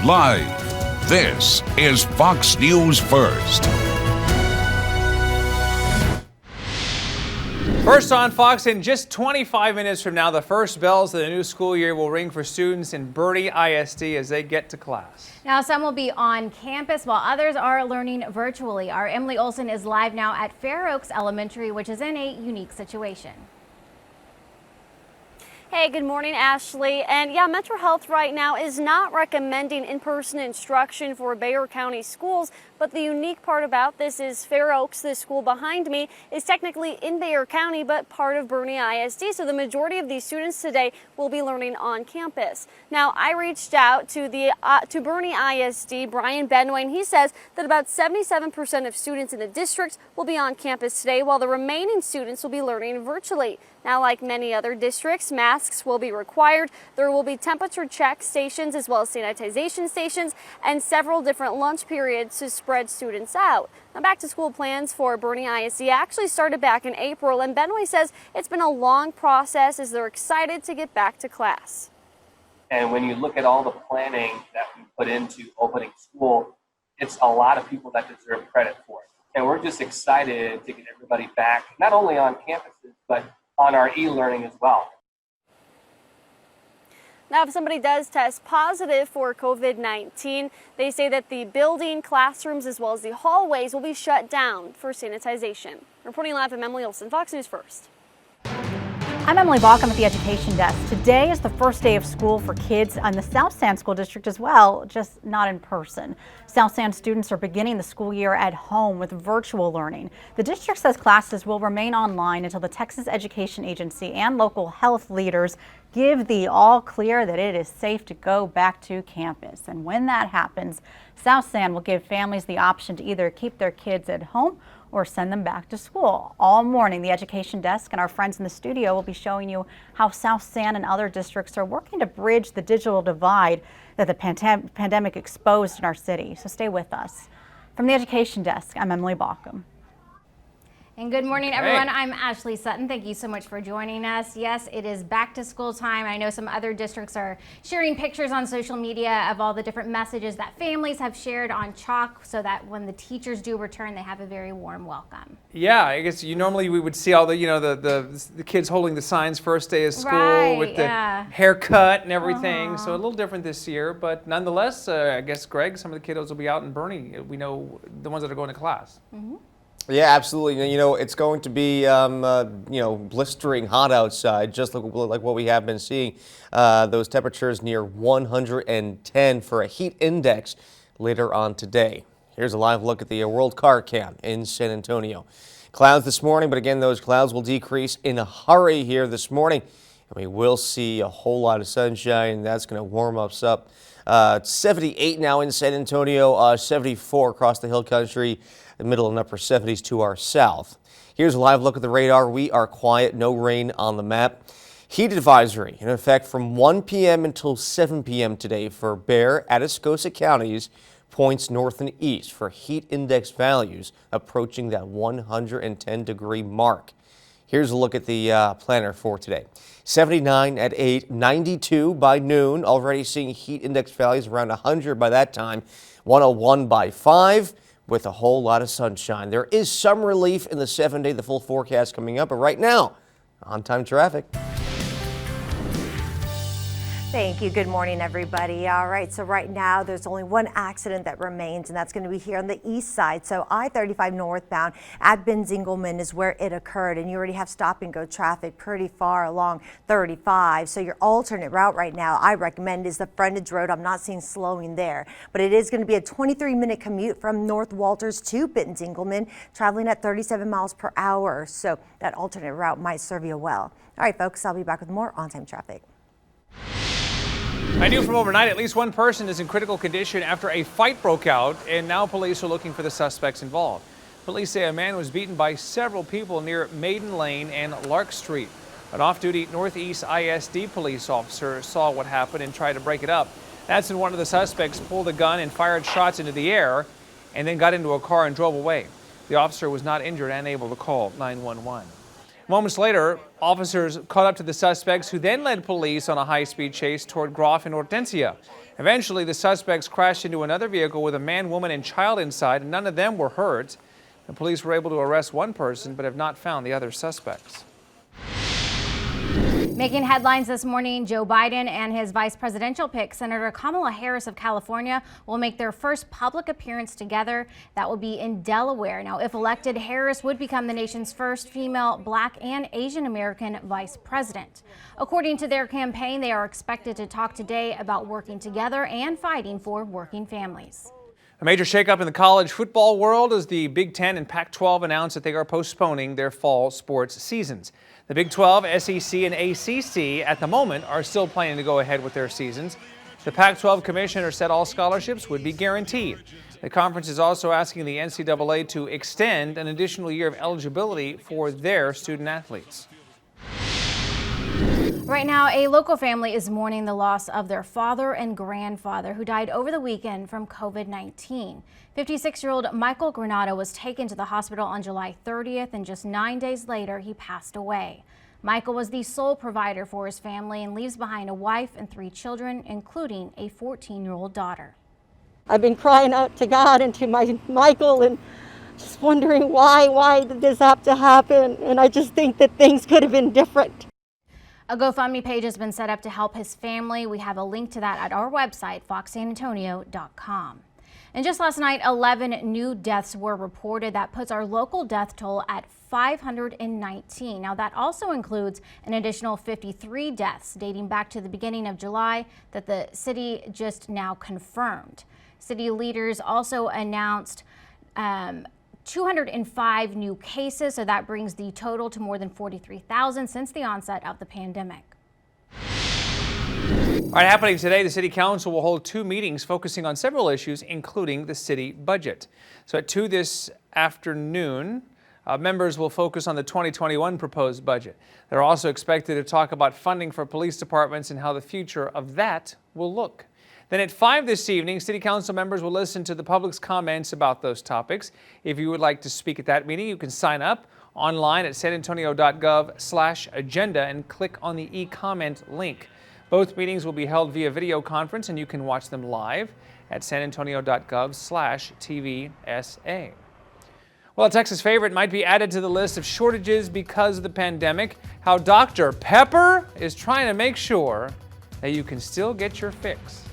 Live, this is Fox News First. First on Fox, in just 25 minutes from now, the first bells of the new school year will ring for students in Boerne ISD as they get to class. Now, some will be on campus while others are learning virtually. Our Emily Olson is live now at Fair Oaks Elementary, which is in a unique situation. Hey, good morning, Ashley. And yeah, Metro Health right now is not recommending in-person instruction for Bexar County schools, but the unique part about this is Fair Oaks, the school behind me, is technically in Bexar County, but part of Boerne ISD. So the majority of these students today will be learning on campus. Now, I reached out to Boerne ISD, Brian Benway, and he says that about 77% of students in the district will be on campus today, while the remaining students will be learning virtually. Now, like many other districts, masks will be required. There will be temperature check stations as well as sanitization stations and several different lunch periods to spread students out. Now, back to school plans for Boerne ISD actually started back in April, and Benway says it's been a long process as they're excited to get back to class. And when you look at all the planning that we put into opening school, it's a lot of people that deserve credit for it. And we're just excited to get everybody back, not only on campuses, but on our e-learning as well. Now, if somebody does test positive for COVID-19, they say that the building, classrooms, as well as the hallways will be shut down for sanitization. Reporting live, I'm Emily Olson, Fox News First. I'm Emily Baucom at the Education Desk. Today is the first day of school for kids on the South San School District as well, just not in person. South San students are beginning the school year at home with virtual learning. The district says classes will remain online until the Texas Education Agency and local health leaders give the all clear that it is safe to go back to campus. And when that happens, South San will give families the option to either keep their kids at home or send them back to school. All morning, the Education Desk and our friends in the studio will be showing you how South San and other districts are working to bridge the digital divide that the pandemic exposed in our city. So stay with us. From the Education Desk, I'm Emily Baucom. And good morning, everyone. I'm Ashley Sutton. Thank you so much for joining us. Yes, it is back to school time. I know some other districts are sharing pictures on social media of all the different messages that families have shared on chalk so that when the teachers do return, they have a very warm welcome. Yeah, I guess normally we would see all the, the kids holding the signs first day of school with the haircut and everything. So a little different this year, but nonetheless, I guess, Greg, some of the kiddos will be out in Boerne. We know the ones that are going to class. Yeah, absolutely. It's going to be, blistering hot outside, just like what we have been seeing. Those temperatures near 110 for a heat index later on today. Here's a live look at the World Car Cam in San Antonio. Clouds this morning, but again, those clouds will decrease in a hurry here this morning. And we will see a whole lot of sunshine. That's going to warm us up. 78 now in San Antonio, 74 across the hill country. The middle and upper 70s to our south. Here's a live look at the radar. We are quiet, no rain on the map. Heat advisory in effect from 1 p.m. until 7 p.m. today for Bexar, Atascosa counties, points north and east for heat index values approaching that 110-degree mark. Here's a look at the planner for today. 79 at 8, 92 by noon, already seeing heat index values around 100 by that time, 101 by 5. With a whole lot of sunshine. There is some relief in the 7-day, the full forecast coming up, but right now, on-time traffic. Thank you. Good morning, everybody. All right, so right now there's only one accident that remains, and that's going to be here on the east side. So I-35 northbound at Benzingelman is where it occurred, and you already have stop-and-go traffic pretty far along 35. So your alternate route right now I recommend is the frontage road. I'm not seeing slowing there, but it is going to be a 23-minute commute from North Walters to Benzingelman, traveling at 37 miles per hour. So that alternate route might serve you well. All right, folks, I'll be back with more on-time traffic. I knew from overnight at least one person is in critical condition after a fight broke out, and now police are looking for the suspects involved. Police say a man was beaten by several people near Maiden Lane and Lark Street. An off-duty Northeast ISD police officer saw what happened and tried to break it up. That's when one of the suspects pulled a gun and fired shots into the air and then got into a car and drove away. The officer was not injured and able to call 911. Moments later, officers caught up to the suspects, who then led police on a high-speed chase toward Groff and Hortensia. Eventually, the suspects crashed into another vehicle with a man, woman, and child inside, and none of them were hurt. The police were able to arrest one person, but have not found the other suspects. Making headlines this morning, Joe Biden and his vice presidential pick, Senator Kamala Harris of California, will make their first public appearance together. That will be in Delaware. Now, if elected, Harris would become the nation's first female, Black, and Asian American vice president. According to their campaign, they are expected to talk today about working together and fighting for working families. A major shakeup in the college football world as the Big Ten and Pac-12 announced that they are postponing their fall sports seasons. The Big 12, SEC, and ACC at the moment are still planning to go ahead with their seasons. The Pac-12 commissioner said all scholarships would be guaranteed. The conference is also asking the NCAA to extend an additional year of eligibility for their student athletes. Right now, a local family is mourning the loss of their father and grandfather, who died over the weekend from COVID-19. 56-year-old Michael Granado was taken to the hospital on July 30th, and just 9 days later, he passed away. Michael was the sole provider for his family and leaves behind a wife and 3 children, including a 14-year-old daughter. I've been crying out to God and to my Michael and just wondering why did this have to happen? And I just think that things could have been different. A GoFundMe page has been set up to help his family. We have a link to that at our website, foxsanantonio.com. And just last night, 11 new deaths were reported. That puts our local death toll at 519. Now, that also includes an additional 53 deaths dating back to the beginning of July that the city just now confirmed. City leaders also announced 205 new cases, so that brings the total to more than 43,000 since the onset of the pandemic. All right, happening today, the City Council will hold 2 meetings focusing on several issues, including the city budget. So at 2 this afternoon, members will focus on the 2021 proposed budget. They're also expected to talk about funding for police departments and how the future of that will look. Then at 5 this evening, City Council members will listen to the public's comments about those topics. If you would like to speak at that meeting, you can sign up online at sanantonio.gov/agenda and click on the e-comment link. Both meetings will be held via video conference, and you can watch them live at sanantonio.gov/TVSA. Well, a Texas favorite might be added to the list of shortages because of the pandemic. How Dr. Pepper is trying to make sure that you can still get your fix.